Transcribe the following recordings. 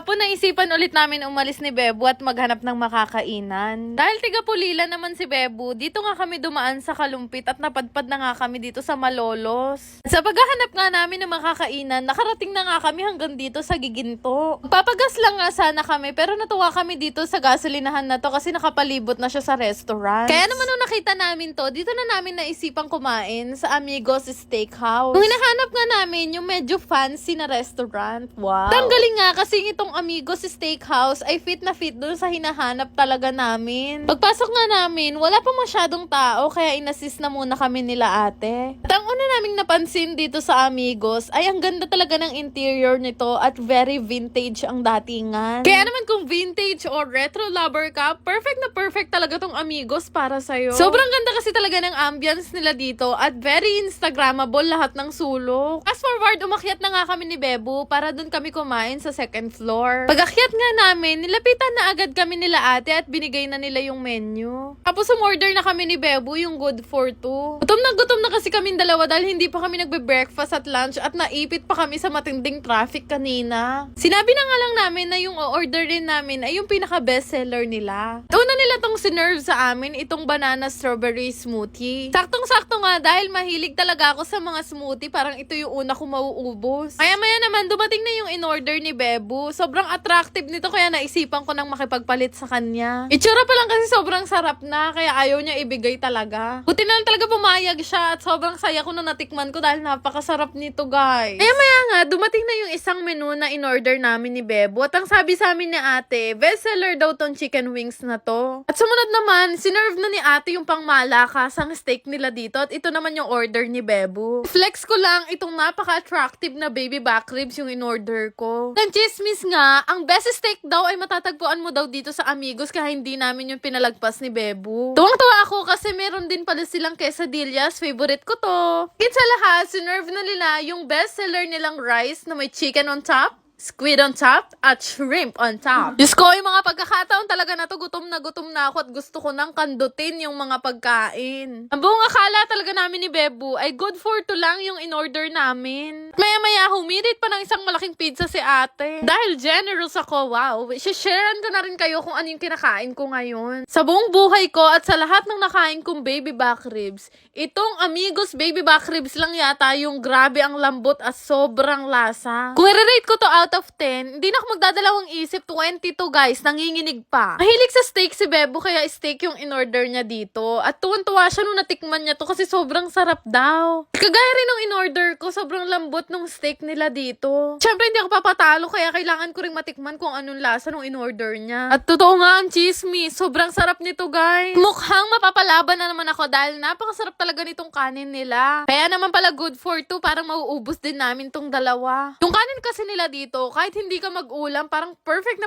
Kahapon naisipan ulit namin umalis ni Bebo at maghanap ng makakainan. Dahil tiga Pulila naman si Bebo, dito nga kami dumaan sa Kalumpit at napadpad na nga kami dito sa Malolos. Sa paghahanap nga namin ng makakainan, nakarating na nga kami hanggang dito sa Giginto. Papagas lang nga sana kami pero natuwa kami dito sa gasolinahan na to kasi nakapalibot na siya sa restaurant. Kaya naman nung nakita namin to, dito na namin naisipang kumain sa Amigos Steakhouse. Nung hinahanap nga namin yung medyo fancy na restaurant. Wow! Tanggaling nga kasi itong Amigos Steakhouse ay fit na fit dun sa hinahanap talaga namin. Pagpasok nga namin, wala pa masyadong tao kaya inassist na muna kami nila ate. At ang una naming napansin dito sa Amigos ay ang ganda talaga ng interior nito at very vintage ang datingan. Kaya naman kung vintage or retro lover ka, perfect talaga tong Amigos para sa'yo. Sobrang ganda kasi talaga ng ambience nila dito at very Instagrammable lahat ng sulok. Fast forward, umakyat na nga kami ni Bebo para dun kami kumain sa second floor. Pag-akyat nga namin, nilapitan na agad kami nila ate at binigay na nila yung menu. Tapos umorder na kami ni Bebo yung good for two. Gutom na kasi kaming dalawa dahil hindi pa kami nagbe-breakfast at lunch at naipit pa kami sa matinding traffic kanina. Sinabi na nga lang namin na yung orderin namin ay yung pinaka-bestseller nila. Una nila tong sinerve sa amin, itong banana strawberry smoothie. Saktong-sakto nga dahil mahilig talaga ako sa mga smoothie, parang ito yung una ko mauubos. Maya-maya naman dumating na yung in-order ni Bebo. Sobrang attractive nito kaya naisipan ko nang makipagpalit sa kanya. Itsura pa lang kasi sobrang sarap na kaya ayaw niya ibigay talaga. Buti na lang talaga pumayag siya at sobrang saya ko nung natikman ko dahil napakasarap nito guys. Maya-maya nga dumating na yung isang menu na in-order namin ni Bebo at ang sabi sa amin ni ate, bestseller daw tong chicken wings na to. At sumunod naman, sinerve na ni ate yung pangmalakasang steak nila dito at ito naman yung order ni Bebo. Flex ko lang itong napaka-attractive na baby back ribs yung in-order ko. Ng chismis nga, ang best steak daw ay matatagpuan mo daw dito sa Amigos kaya hindi namin yung pinalagpas ni Bebo. Tuwang-tuwa ako kasi meron din pala silang quesadillas. Favorite ko to. Higit sa lahat, sinerve na nila yung bestseller nilang rice na may chicken on top, squid on top, at shrimp on top. Diyos ko, yung mga pagkakataon talaga na to, gutom na ako at gusto ko nang kandutin yung mga pagkain. Ang buong akala talaga namin ni Bebo ay good for two lang yung in-order namin. Maya-maya, humirit pa ng isang malaking pizza si ate. Dahil generous ako, wow. Sharean ko na rin kayo kung ano yung kinakain ko ngayon. Sa buong buhay ko at sa lahat ng nakain kong baby back ribs, itong Amigos baby back ribs lang yata yung grabe ang lambot at sobrang lasa. Kung i-rate ko to out of 10, hindi na ako magdadalawang isip, 22 guys, nanginginig pa. Mahilig sa steak si Bebo kaya steak yung in-order niya dito. At tuwan-tuwa siya nung natikman niya to kasi sobrang sarap daw. Kagaya rin nung in-order ko, sobrang lambot nung steak nila dito. Siyempre hindi ako papatalo kaya kailangan ko rin matikman kung anong lasa nung in-order niya. At totoo nga ang chismis, sobrang sarap nito guys. Mukhang mapapalaban na naman ako dahil napakasarap talaga nitong kanin nila. Kaya naman pala good for two, parang mauubos din namin tong dalawa. Yung kanin kasi nila dito, kahit hindi ka mag-ulam, parang perfect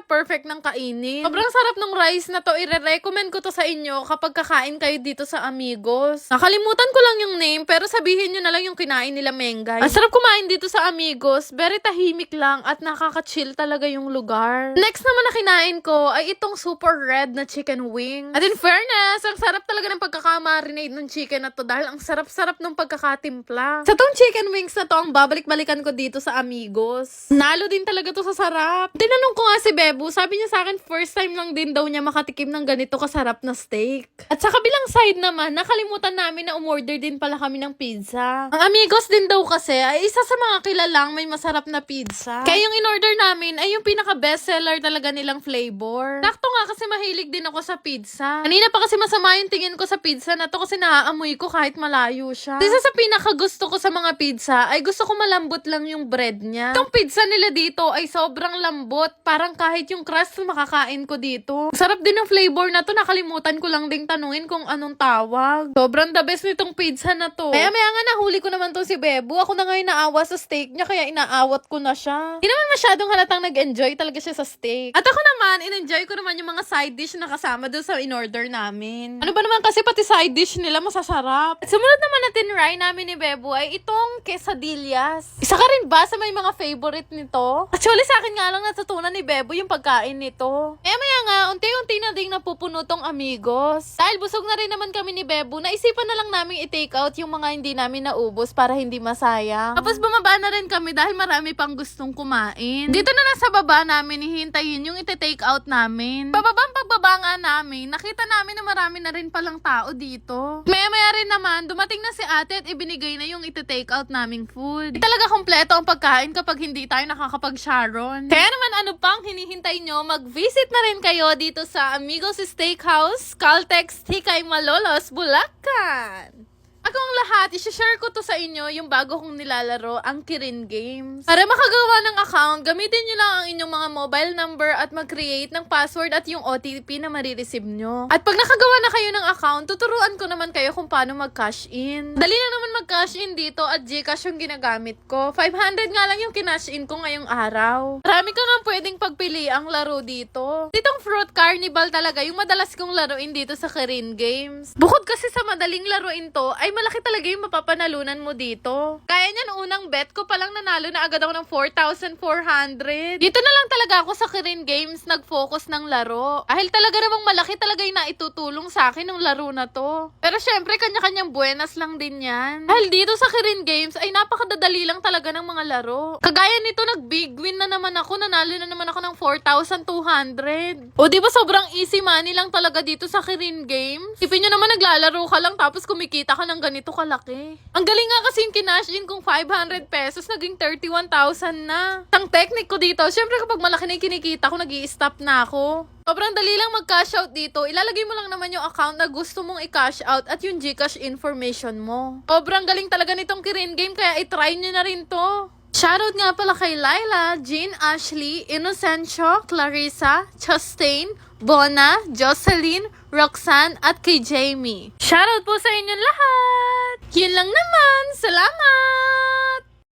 ng kainin. Sobrang sarap ng rice na to. I-recommend ko to sa inyo kapag kakain kayo dito sa Amigos. Nakalimutan ko lang yung name, pero sabihin nyo na lang yung kinain nila Mengay. Ang sarap kumain dito sa Amigos. Very tahimik lang at nakaka-chill talaga yung lugar. Next naman na kinain ko ay itong super red na chicken wing. At in fairness, ang sarap talaga ng pagkakamarinate ng chicken na to dahil ang sarap-sarap ng pagkakatimpla. Sa tong chicken wings na to, ang babalik-balikan ko dito sa Amigos. Nalo din talaga to sa sarap. Tinanong ko nga si Bebo, sabi niya sa akin first time lang din daw niya makatikim ng ganito kasarap na steak. At sa kabilang side naman, nakalimutan namin na umorder din pala kami ng pizza. Ang Amigos din daw kasi ay isa sa mga kilalang may masarap na pizza. Kaya yung in-order namin ay yung pinaka-bestseller talaga nilang flavor. Sakto nga kasi mahilig din ako sa pizza. Kanina pa kasi masama yung tingin ko sa pizza na to kasi naaamoy ko kahit malayo siya. Isa sa pinaka-gusto ko sa mga pizza ay gusto ko malambot lang yung bread niya. Itong pizza nila dito ay sobrang lambot. Parang kahit yung crust makakain ko dito. Sarap din ng flavor na to. Nakalimutan ko lang ding tanungin kung anong tawag. Sobrang the best nitong pizza na to. Maya-maya nga nahuli ko naman to si Bebo. Ako na ngayon naawa sa steak niya kaya inaawat ko na siya. Hindi naman masyadong halatang nag-enjoy talaga siya sa steak. At ako naman, in-enjoy ko naman yung mga side dish na kasama doon sa in-order namin. Ano ba naman kasi pati side dish nila masasarap. At sumunod naman na tinry namin ni Bebo ay itong quesadillas. Isa ka rin ba sa may mga favorite nito? Actually, sa akin nga lang natutunan ni Bebo yung pagkain nito. Maya nga, unti-unti na ding napupuno tong amigos. Dahil busog na rin naman kami ni Bebo, naisipan na lang namin i-take out yung mga hindi namin naubos para hindi masayang. Tapos bumaba na rin kami dahil marami pang gustong kumain. Dito na lang sa baba namin, hihintayin yung ite-take out namin. Pagbaba nga namin, nakita namin na marami na rin palang tao dito. Maya-maya rin naman, dumating na si ate at ibinigay na yung ite-take out naming food. Di talaga kompleto ang pagkain kapag hindi tayo nakakapag-sharon. Kaya naman ano pang hinihintay nyo, mag-visit na rin kayo dito sa Amigos Steakhouse, Caltex, Tikay, Malolos, Bulacan. Ako ang lahat, isi-share ko to sa inyo yung bago kong nilalaro, ang Kirin Games. Para makagawa ng account, gamitin nyo lang ang inyong mga mobile number at mag-create ng password at yung OTP na marireceive nyo. At pag nakagawa na kayo ng account, tuturuan ko naman kayo kung paano mag-cash in. Dali na naman mag-cash in dito at Gcash yung ginagamit ko. 500 nga lang yung kinash in ko ngayong araw. Marami ka nga pwedeng pagpili ang laro dito. Ditong Fruit Carnival talaga yung madalas kong laruin dito sa Kirin Games. Bukod kasi sa madaling laruin to, ay malaki talaga yung mapapanalunan mo dito. Kaya niyan, unang bet ko palang nanalo na agad ako ng 4,400. Dito na lang talaga ako sa Kirin Games nag-focus ng laro. Dahil talaga namang malaki talaga yung naitutulong sa akin ng laro na to. Pero syempre, kanya-kanyang buenas lang din yan. Dahil dito sa Kirin Games ay napakadadali lang talaga ng mga laro. Kagaya nito, nag-big win na naman ako. Nanalo na naman ako ng 4,200. O diba sobrang easy money lang talaga dito sa Kirin Games? Isipin nyo naman, naglalaro ka lang tapos kumikita ka ng ganito kalaki. Ang galing nga kasi yung kinash in kong 500 pesos, naging 31,000 na. Ang technique ko dito, syempre kapag malaki na yung kinikita ko, nag-i-stop na ako. Sobrang dali lang mag-cash out dito. Ilalagay mo lang naman yung account na gusto mong i-cash out at yung Gcash information mo. Sobrang galing talaga nitong Kirin Game, kaya i-try nyo na rin to. Shoutout nga pala kay Laila, Jean, Ashley, Inocencio, Clarissa, Chastain, Bona, Jocelyn, Roxanne, at kay Jamie. Shoutout po sa inyong lahat! Yun lang naman! Salamat!